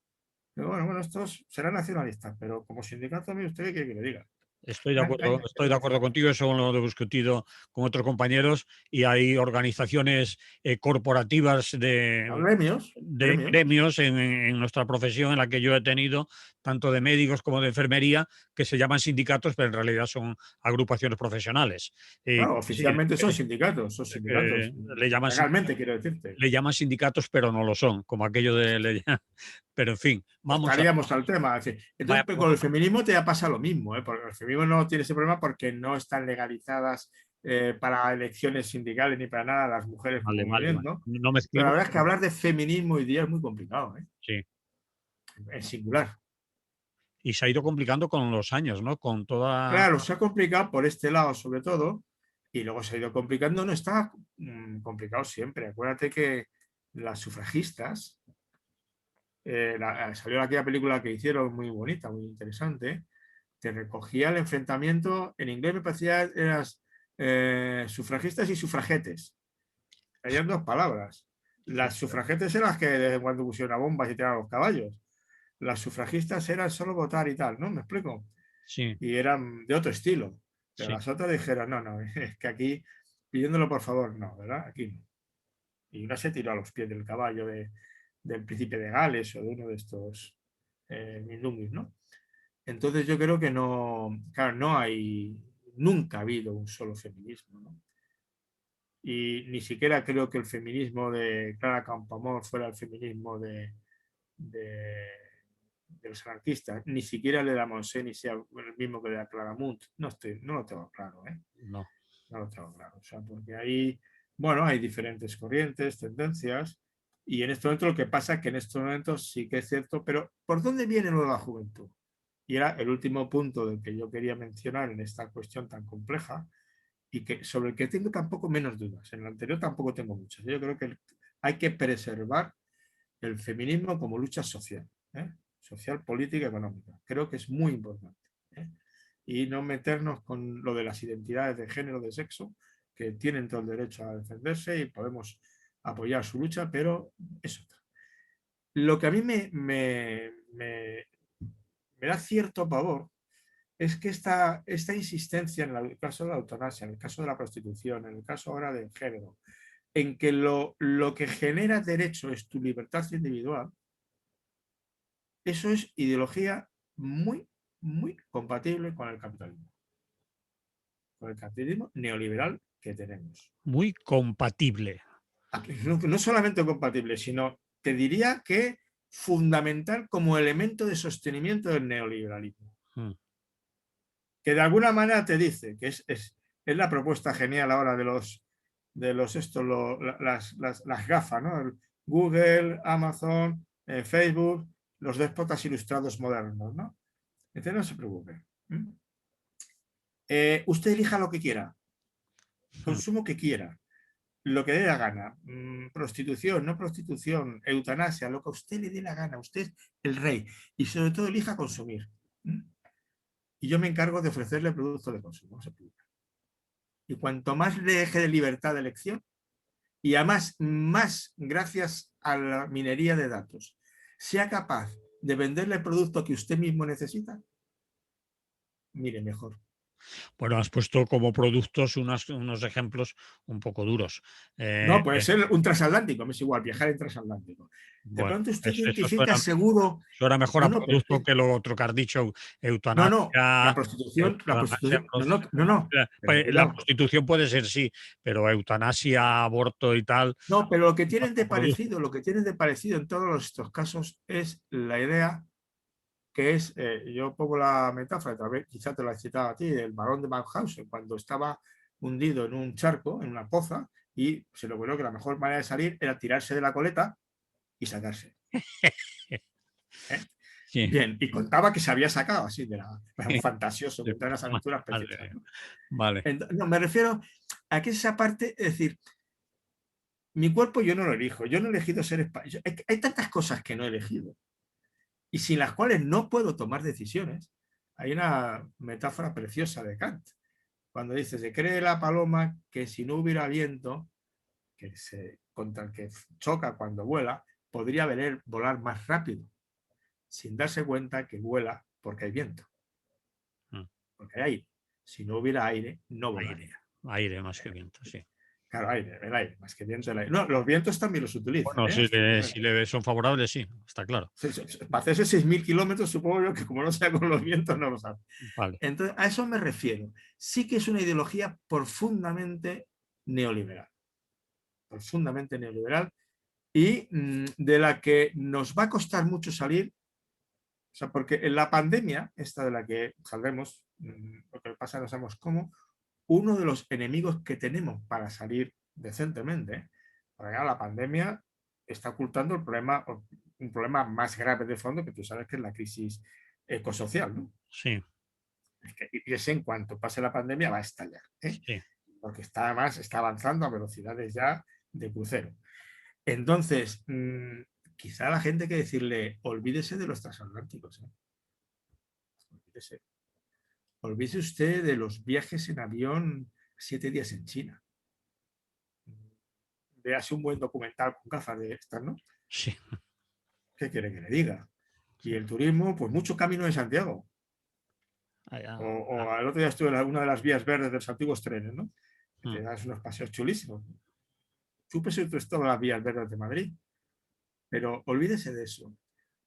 Pero bueno, estos serán nacionalistas, pero como sindicato, mire usted, ¿qué quiere que le diga? Venga, ¿qué le Estoy de voy a hacer? acuerdo contigo, eso lo he discutido con otros compañeros y hay organizaciones corporativas A gremios, de gremios. gremios en nuestra profesión en la que yo he tenido, tanto de médicos como de enfermería, que se llaman sindicatos, pero en realidad son agrupaciones profesionales. Claro, Sí, oficialmente son sindicatos, son sindicatos. le llaman Legalmente, quiero decirte. le llaman sindicatos, pero no lo son, como aquello de... pero en fin, Pues vamos a... estaríamos al tema. Es decir, entonces, Vaya, pero con el feminismo te pasa lo mismo, ¿eh? Porque el feminismo no tiene ese problema porque no están legalizadas para elecciones sindicales ni para nada las mujeres como vale. movimiento. No Pero la mezclemos. verdad es que hablar de feminismo hoy día es muy complicado, ¿eh? Sí. En singular. Y se ha ido complicando con los años, ¿no? Con toda... Claro, se ha complicado por este lado sobre todo y luego se ha ido complicando. No está complicado siempre. Acuérdate que las sufragistas, salió aquella película que hicieron muy bonita, muy interesante, te recogía el enfrentamiento, en inglés me parecía eran sufragistas y sufragetes, habían 2 palabras. Las sufragetes eran las que de cuando pusieron a bombas y tiraron a los caballos. Las sufragistas eran solo votar y tal, ¿no? ¿Me explico? Sí, Y eran de otro estilo. Pero sí, las otras dijeron, no, es que aquí, pidiéndolo por favor, no, ¿verdad? Aquí no. Y una se tiró a los pies del caballo del príncipe de Gales o de uno de estos Mindumis, ¿no? Entonces yo creo que no, claro, no hay, nunca ha habido un solo feminismo, ¿no? Y ni siquiera creo que el feminismo de Clara Campoamor fuera el feminismo de, de los anarquistas, ni siquiera el de la Monse ni sea el mismo que el de la Claramunt. No lo tengo claro, ¿eh? no. No lo tengo claro. O sea, porque ahí, bueno, hay diferentes corrientes, tendencias, y en este momento lo que pasa es que en estos momentos sí que es cierto, pero ¿por dónde viene lo de la juventud? Y era el último punto del que yo quería mencionar en esta cuestión tan compleja y que sobre el que tengo tampoco menos dudas. En el anterior tampoco tengo muchas. Yo creo que hay que preservar el feminismo como lucha social, ¿eh? Social, política, económica. Creo que es muy importante, ¿eh? Y no meternos con lo de las identidades de género, de sexo, que tienen todo el derecho a defenderse y podemos apoyar su lucha, pero es otra. Lo que a mí me da cierto pavor es que esta insistencia en el caso de la eutanasia, en el caso de la prostitución, en el caso ahora del género, en que lo que genera derecho es tu libertad individual, eso es ideología muy, muy compatible con el capitalismo neoliberal que tenemos. Muy compatible. No, no solamente compatible, sino te diría que fundamental como elemento de sostenimiento del neoliberalismo. Que de alguna manera te dice que es la propuesta genial ahora las gafas, ¿no? Google, Amazon, Facebook, los déspotas ilustrados modernos, ¿no? Entonces no se preocupe. Usted elija lo que quiera, consumo que quiera, lo que dé la gana, prostitución, no prostitución, eutanasia, lo que a usted le dé la gana, usted es el rey y sobre todo elija consumir. Y yo me encargo de ofrecerle productos de consumo, no se preocupe. Y cuanto más le deje de libertad de elección, y además más gracias a la minería de datos, sea capaz de venderle el producto que usted mismo necesita, mire mejor. Bueno, has puesto como productos unos ejemplos un poco duros. No, puede ser un transatlántico, me es igual, viajar en transatlántico. De Bueno, pronto usted eso identifica seguro. suena mejor No, a no, pero producto que lo otro que has dicho, no, eutanasia. la Eutanasia, prostitución, no, pero la cuidado. prostitución puede ser sí, pero eutanasia, aborto y tal. No, pero lo que No tienen de son productos. parecido, en todos estos casos es la idea que es, yo pongo la metáfora, tal vez quizá te la he citado a ti, del barón de Mauthausen, cuando estaba hundido en un charco, en una poza, y se le ocurrió que la mejor manera de salir era tirarse de la coleta y sacarse. ¿Eh? Sí. Bien, y contaba que se había sacado así, era un fantasioso, De contaba unas puta aventuras preciosas, madre. ¿no? Vale. No, me refiero a que esa parte, es decir, mi cuerpo yo no lo elijo, yo no he elegido ser español. Hay tantas cosas que no he elegido y sin las cuales no puedo tomar decisiones. Hay una metáfora preciosa de Kant, cuando dice, se cree la paloma que si no hubiera viento, contra el que choca cuando vuela, podría volar más rápido, sin darse cuenta que vuela porque hay viento, Mm. porque hay aire. Si no hubiera aire, no Aire, volaría. aire más que viento, sí. Claro, aire, el aire, más que viento, el aire. No, los vientos también los utilizan, Bueno, ¿eh? si le son favorables, sí, está claro. Para hacerse 6.000 kilómetros, supongo yo que como no sea con los vientos, no lo sabe. Vale. Entonces, a eso me refiero. Sí que es una ideología profundamente neoliberal. Profundamente neoliberal y de la que nos va a costar mucho salir. O sea, porque en la pandemia, esta de la que saldremos, lo que pasa no sabemos cómo, uno de los enemigos que tenemos para salir decentemente, porque la pandemia está ocultando un problema más grave de fondo que tú sabes que es la crisis ecosocial, ¿no? Sí, Y ese en cuanto pase la pandemia va a estallar, ¿eh? sí. Porque está avanzando a velocidades ya de crucero. Entonces, quizá a la gente hay que decirle, olvídese de los transatlánticos, ¿eh? Olvídese. Olvídese usted de los viajes en avión 7 días en China. Véase un buen documental con gafas de estas, ¿no? Sí. ¿Qué quiere que le diga? Y el turismo, pues mucho camino de Santiago. O el otro día estuve en una de las vías verdes de los antiguos trenes, ¿no? Que te das unos paseos chulísimos. Chúpese usted todas las vías verdes de Madrid. Pero olvídese de eso.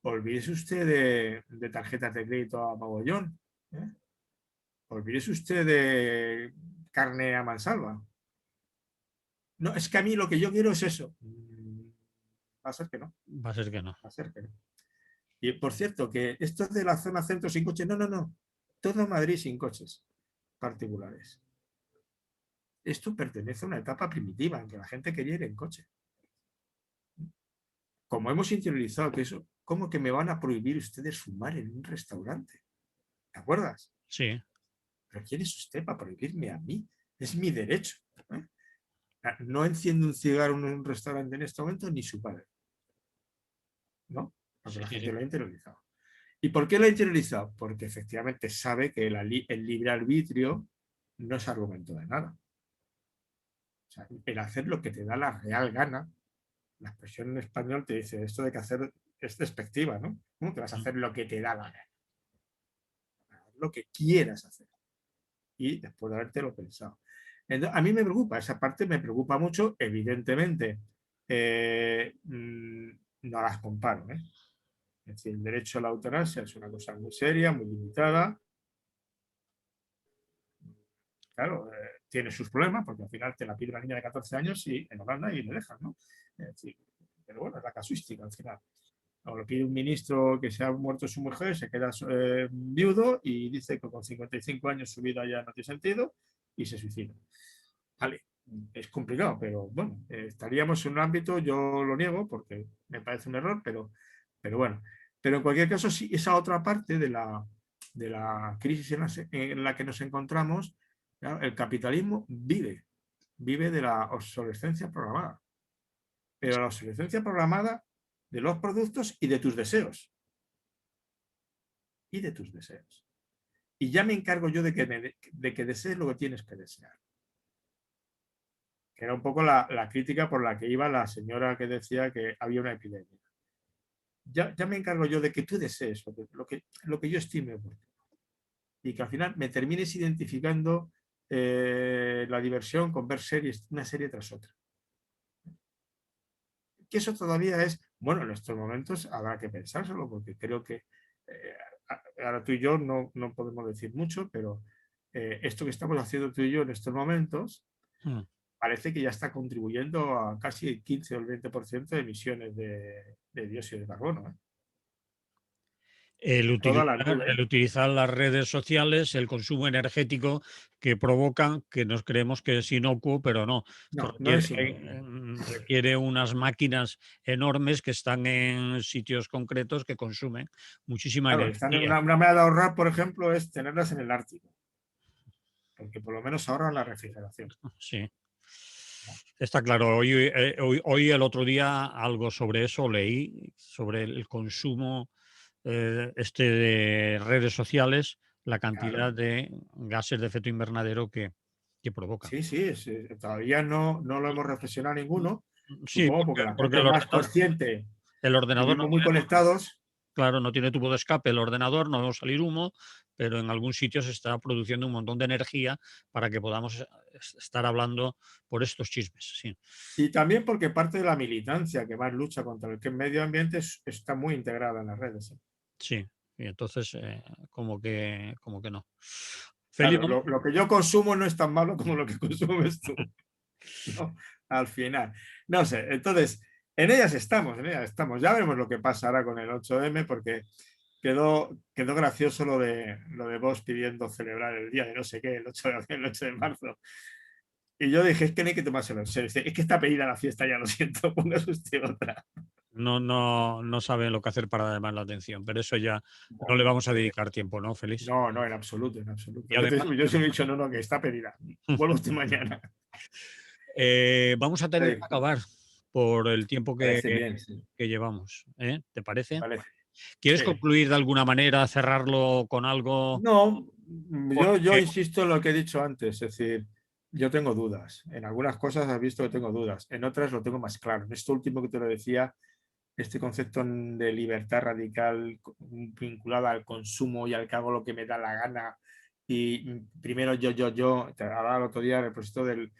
Olvídese usted de tarjetas de crédito a mogollón. ¿Eh? Olvídese usted de carne a mansalva. No, es que a mí lo que yo quiero es eso. Va a ser que no. Va a ser que no. Va a ser que no. Y por cierto, que esto es de la zona centro sin coches. No. Todo Madrid sin coches particulares. esto pertenece a una etapa primitiva en que la gente quería ir en coche. Como hemos interiorizado que eso, ¿cómo que me van a prohibir ustedes fumar en un restaurante? ¿Te acuerdas? Sí, ¿Pero quién es usted para prohibirme a mí? Es mi derecho. ¿Eh? No enciende un cigarro en un restaurante en este momento ni su padre. ¿No? Porque sí, la gente sí. lo ha interiorizado. ¿Y por qué lo ha interiorizado? Porque efectivamente sabe que el libre arbitrio no es argumento de nada. O sea, el hacer lo que te da la real gana, la expresión en español te dice esto de que hacer es despectiva, ¿no? ¿Cómo que vas a Mm. hacer lo que te da la gana? Lo que quieras hacer. Y después de haberte lo pensado. Entonces, a mí me preocupa, esa parte me preocupa mucho, evidentemente. No las comparo, ¿eh? Es decir, el derecho a la eutanasia es una cosa muy seria, muy limitada. Claro, tiene sus problemas, porque al final te la pide una niña de 14 años y en Holanda y le dejan, ¿no? Es decir, pero bueno, es la casuística al final. O lo pide un ministro que se ha muerto su mujer, se queda viudo y dice que con 55 años su vida ya no tiene sentido y se suicida. Vale, es complicado, pero bueno, estaríamos en un ámbito, yo lo niego porque me parece un error, pero bueno. Pero en cualquier caso, sí, esa otra parte de la crisis en la que nos encontramos, claro, el capitalismo vive de la obsolescencia programada, pero la obsolescencia programada de los productos y de tus deseos. Y de tus deseos. Y ya me encargo yo de que desees lo que tienes que desear. Que era un poco la crítica por la que iba la señora que decía que había una epidemia. Ya me encargo yo de que tú desees lo que yo estime oportuno. Y que al final me termines identificando la diversión con ver series, una serie tras otra. Que eso todavía es, bueno, en estos momentos habrá que pensárselo, porque creo que ahora tú y yo no podemos decir mucho, pero esto que estamos haciendo tú y yo en estos momentos Mm. parece que ya está contribuyendo a casi el 15 o el 20% de emisiones de dióxido de carbono. ¿Eh? Toda la El nube. utilizar las redes sociales, el consumo energético que provocan, que nos creemos que es inocuo, pero no, que No, no requiere, es inocuo. requiere unas máquinas enormes que están en sitios concretos que consumen muchísima Claro, están en energía. una manera de ahorrar, por ejemplo, es tenerlas en el Ártico, porque por lo menos ahorran la refrigeración. Sí. ¿No? Está claro, hoy el otro día algo sobre eso leí, sobre el consumo de redes sociales, la Claro. cantidad de gases de efecto invernadero que provocan. Sí, sí, todavía no lo hemos reflexionado ninguno, Sí, supongo porque la porque gente es más consciente. el ordenador no Vivimos muy tiene, conectados. claro, no tiene tubo de escape el ordenador, no va a salir humo, pero en algún sitio se está produciendo un montón de energía para que podamos estar hablando por estos chismes. Sí, Y también porque parte de la militancia que más lucha contra el medio ambiente está muy integrada en las redes. ¿Eh? sí. Y entonces, como que no. Feliz, Claro, lo que yo consumo no es tan malo como lo que consumes tú, ¿no? Al final. No sé, entonces, en ellas estamos, en ellas estamos. Ya veremos lo que pasará con el 8M, porque quedó gracioso lo de Vox pidiendo celebrar el día de no sé qué, el 8 de marzo. Y yo dije, es que no hay que tomárselo en serio. Es que está pedida la fiesta, ya lo siento, póngase usted otra. no saben lo que hacer para llamar la atención, pero eso ya no le vamos a dedicar tiempo, ¿no, Félix? No, no, en absoluto, en absoluto. Y además, Yo se lo he dicho, no, que está pedida. Vuelvo usted mañana. vamos a tener que acabar por el tiempo Parece bien, sí. que llevamos, ¿eh? ¿Te Me parece? parece. ¿Quieres Sí. concluir de alguna manera, cerrarlo con algo? No, yo Porque, insisto en lo que he dicho antes, es decir, yo tengo dudas. En algunas cosas has visto que tengo dudas, en otras lo tengo más claro. En esto último que te lo decía, este concepto de libertad radical vinculada al consumo y al que hago lo que me da la gana. Y primero yo, te hablaba el otro día el propósito de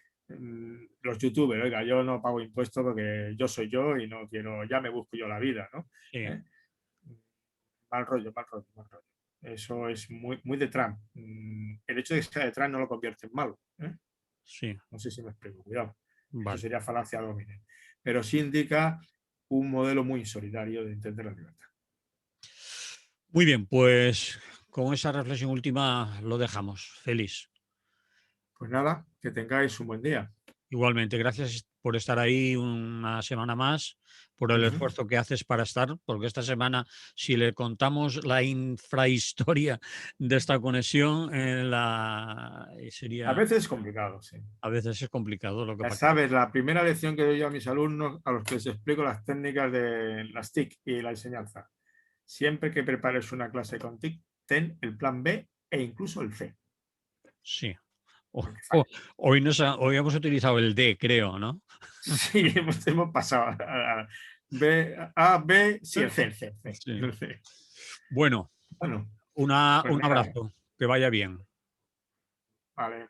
los youtubers, oiga, yo no pago impuestos porque yo soy yo y no quiero, ya me busco yo la vida, ¿no? sí, ¿Eh? Mal rollo, mal rollo, mal rollo. Eso es muy de Trump. El hecho de que sea de Trump no lo convierte en malo. ¿Eh? sí, No sé si me explico, cuidado. Eso vale. sería falacia domine. Pero sí indica un modelo muy insolidario de entender la libertad. Muy bien, pues con esa reflexión última lo dejamos. Feliz. Pues nada, que tengáis un buen día. Igualmente, gracias por estar ahí una semana más, por el Ujú. esfuerzo que haces para estar, porque esta semana, si le contamos la infrahistoria de esta conexión, A sería, veces es complicado, sí. a veces es complicado lo que Ya parece. sabes, la primera lección que doy yo a mis alumnos, a los que les explico las técnicas de las TIC y la enseñanza. Siempre que prepares una clase con TIC, ten el plan B e incluso el C, Sí. O- porque o- falla. hoy hemos utilizado el D, creo, ¿no? Sí, hemos pasado a B, A, B, sí, el C, el C, el C, Sí. el C. Bueno, Bueno, pues un nada, abrazo, que vaya bien. vale.